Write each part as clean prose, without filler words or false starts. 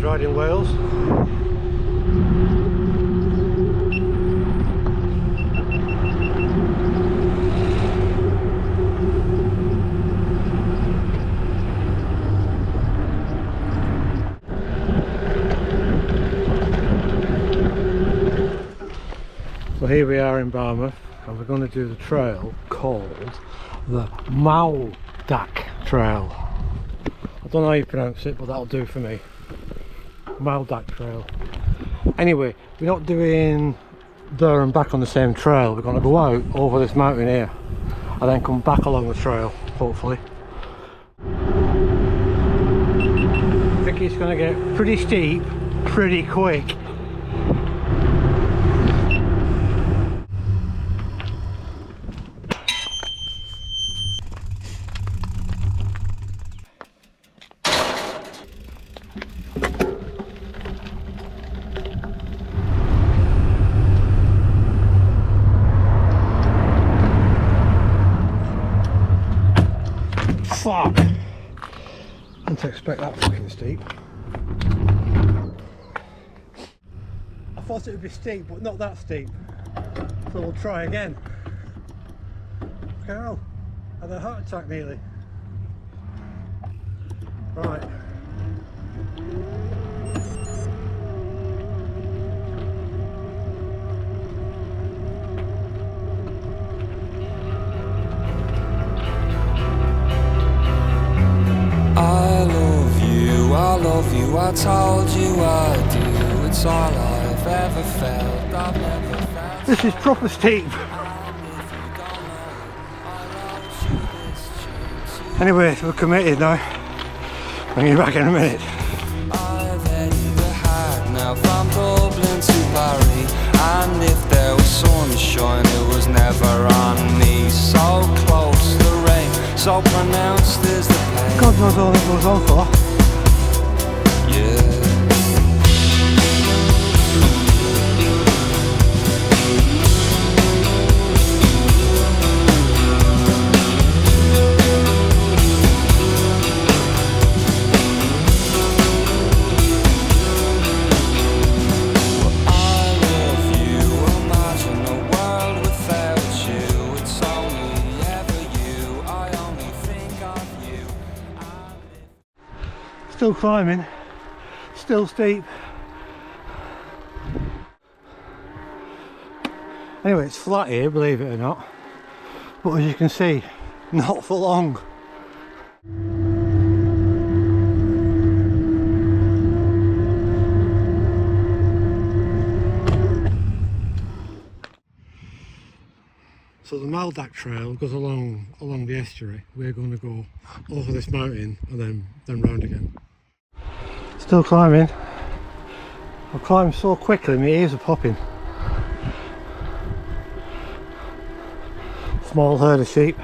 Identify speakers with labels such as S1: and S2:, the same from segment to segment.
S1: Ride in Wales. So here we are in Barmouth and we're going to do the trail called the Mawddach Trail. I don't know how you pronounce it, but that'll do for me. Mawddach Trail. Anyway, we're not doing there and back on the same trail. We're going to go out over this mountain here and then come back along the trail, hopefully. I think it's going to get pretty steep pretty quick. Fuck! I didn't expect that fucking steep. I thought it would be steep, but not that steep. So we'll try again. Carol, I had a heart attack nearly. Right.
S2: I love you, I told you I do. It's all I've ever felt, I've never felt.
S1: This is proper steep. Anyway, we're committed now. I'll be back in a minute.
S2: I've headed the hike now from Dublin to Paris, and if there was sunshine it was never on me. So close the rain, so pronounced is the pain.
S1: God knows all it goes on for. Still climbing, still steep. Anyway, it's flat here, believe it or not, but as you can see, not for long. So the Mawddach Trail goes along the estuary. We're going to go over this mountain and then round again. Still climbing. I climb so quickly, my ears are popping. Small herd of sheep.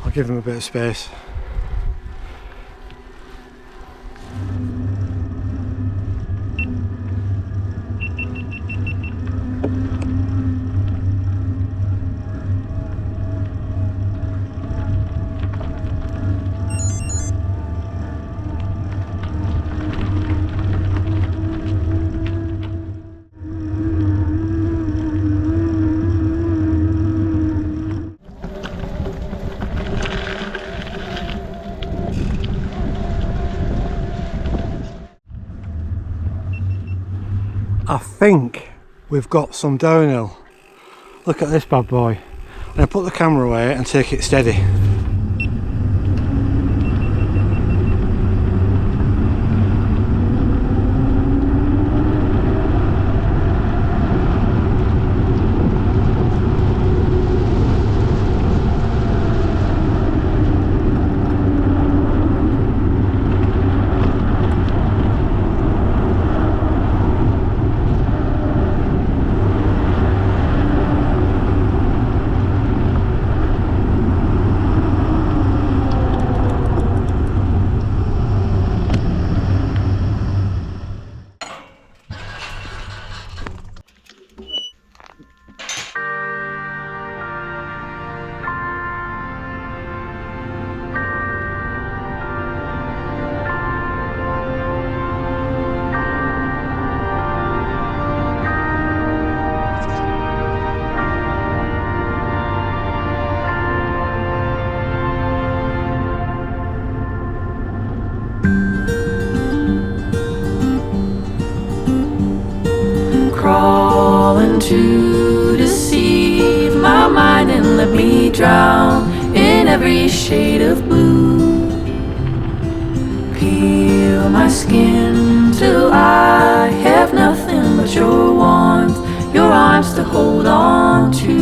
S1: I'll give them a bit of space. I think we've got some downhill. Look at this bad boy. I'm going to put the camera away and take it steady.
S3: drown in every shade of blue. Peel my skin till I have nothing but your warmth, your arms to hold on to.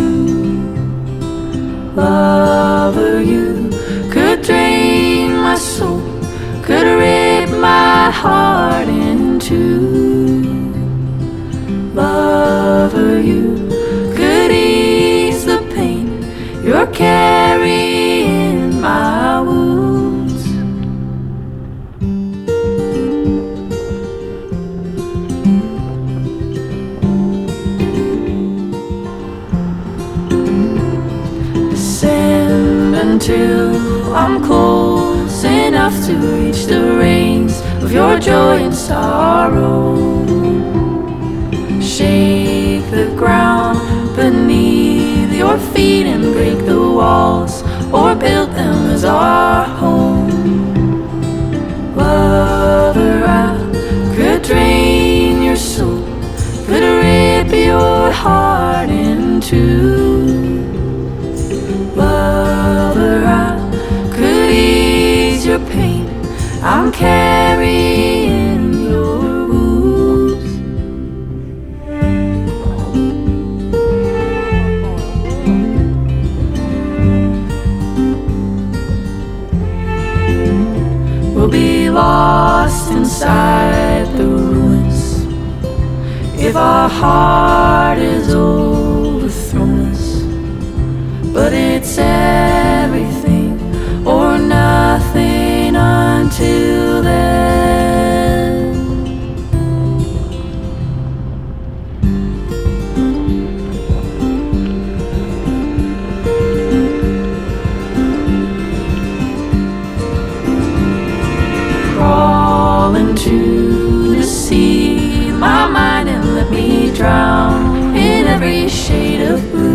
S3: Lover, you could drain my soul, could rip my heart in two. Lover, you could ease the pain you're carrying my wounds. Descend until I'm close enough to reach the reins of your joy and sorrow. Shake the ground beneath your feet and break the walls, or build them as our home. Lover, I could drain your soul, could rip your heart in two. Lover, I could ease your pain, I'm carrying your wounds. We'll be lost inside the ruins if our heart is overthrown us. But it's everything or nothing until then. Crawl into the sea, my mind, and let me drown in every shade of blue.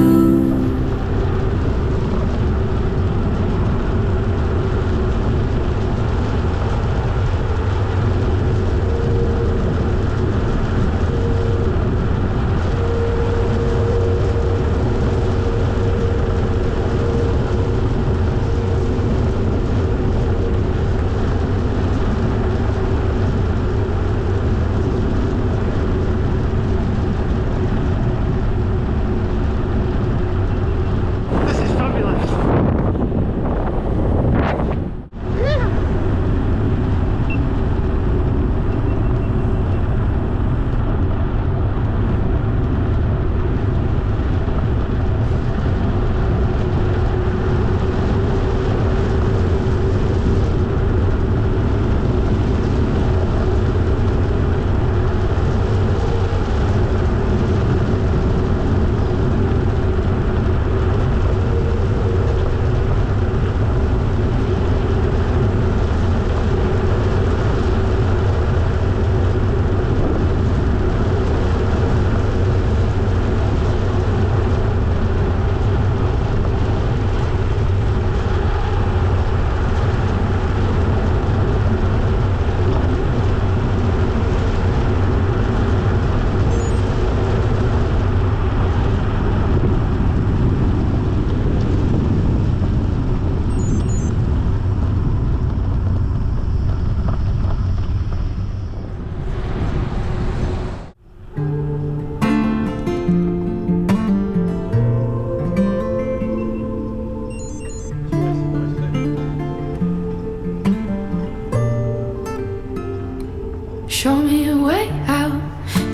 S3: Show me a way out,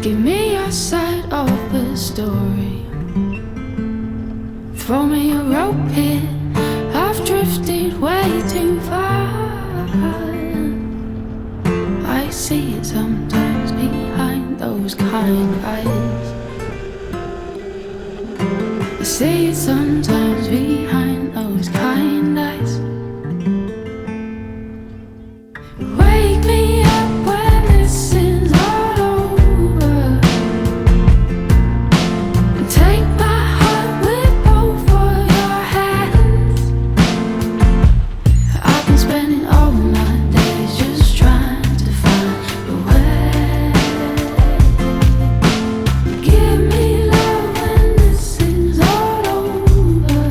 S3: give me your side of the story. Throw me a rope here, I've drifted way too far. I see it sometimes behind those kind eyes. I see it sometimes behind those kind eyes. Wake me up when this is all over, and take my heart with both of your hands. I've been spending all my days just trying to find a way. Give me love when this is all over.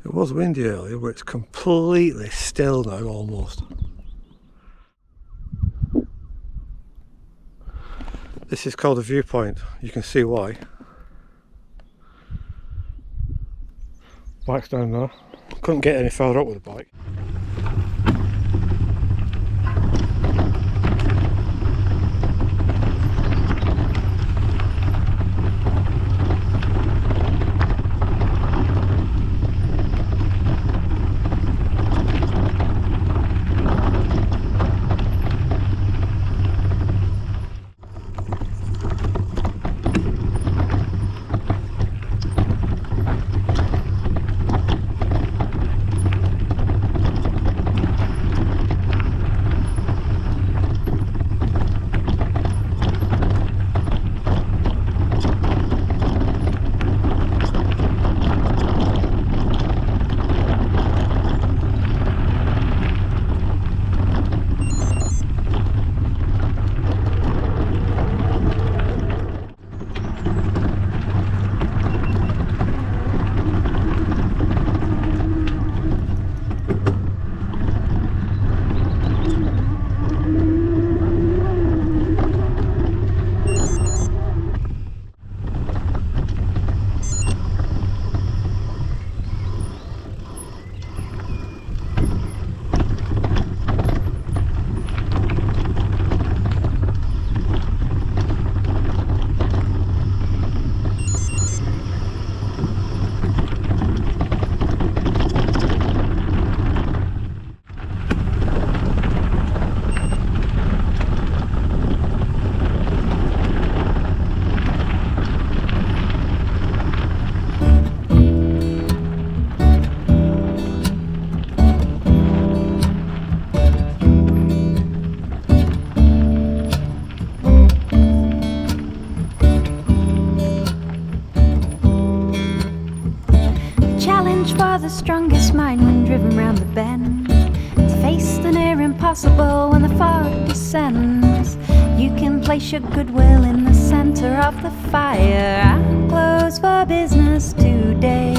S1: It was windy earlier, but it's completely still now almost. This is called a viewpoint. You can see why. Bike's down there. Couldn't get any further up with the bike.
S4: For the strongest mind when driven round the bend, to face the near impossible when the fog descends. You can place your goodwill in the center of the fire. I'm closed for business today.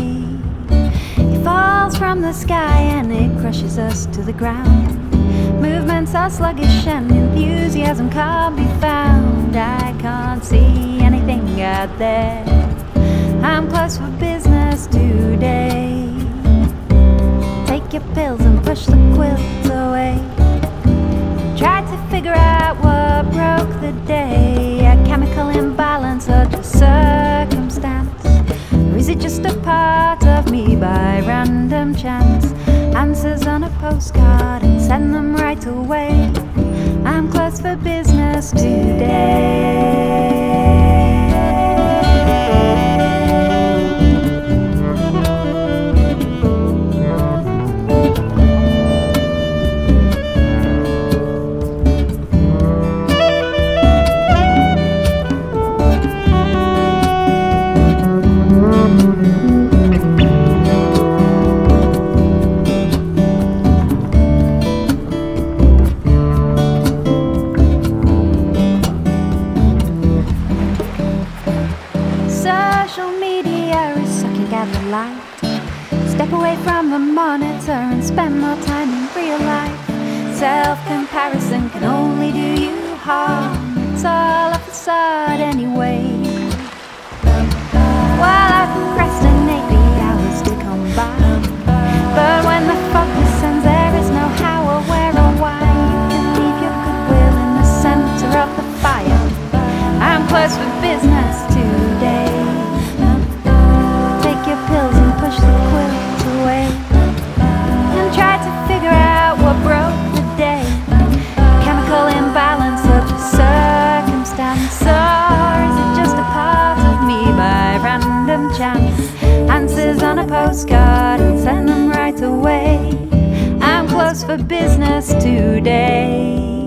S4: It falls from the sky and it crushes us to the ground. Movements are sluggish and enthusiasm can't be found. I can't see anything out there. I'm closed for business today. Take your pills and push the quilt away. Try to figure out what broke the day. A chemical imbalance or just circumstance? Or is it just a part of me by random chance? Answers on a postcard and send them right away. I'm closed for business today. Step away from the monitor and spend more time in real life. Self-comparison can only do you harm. It's all a facade anyway. While I procrastinate, the hours to come by. But when the fog descends, there is no how or where or why. You can leave your goodwill in the center of the fire. I'm closed for business today. Take your pills and push the quilt away, and try to figure out what broke the day. Chemical imbalance or just circumstance? Or is it just a part of me by random chance? Answers on a postcard and send them right away. I'm closed for business today.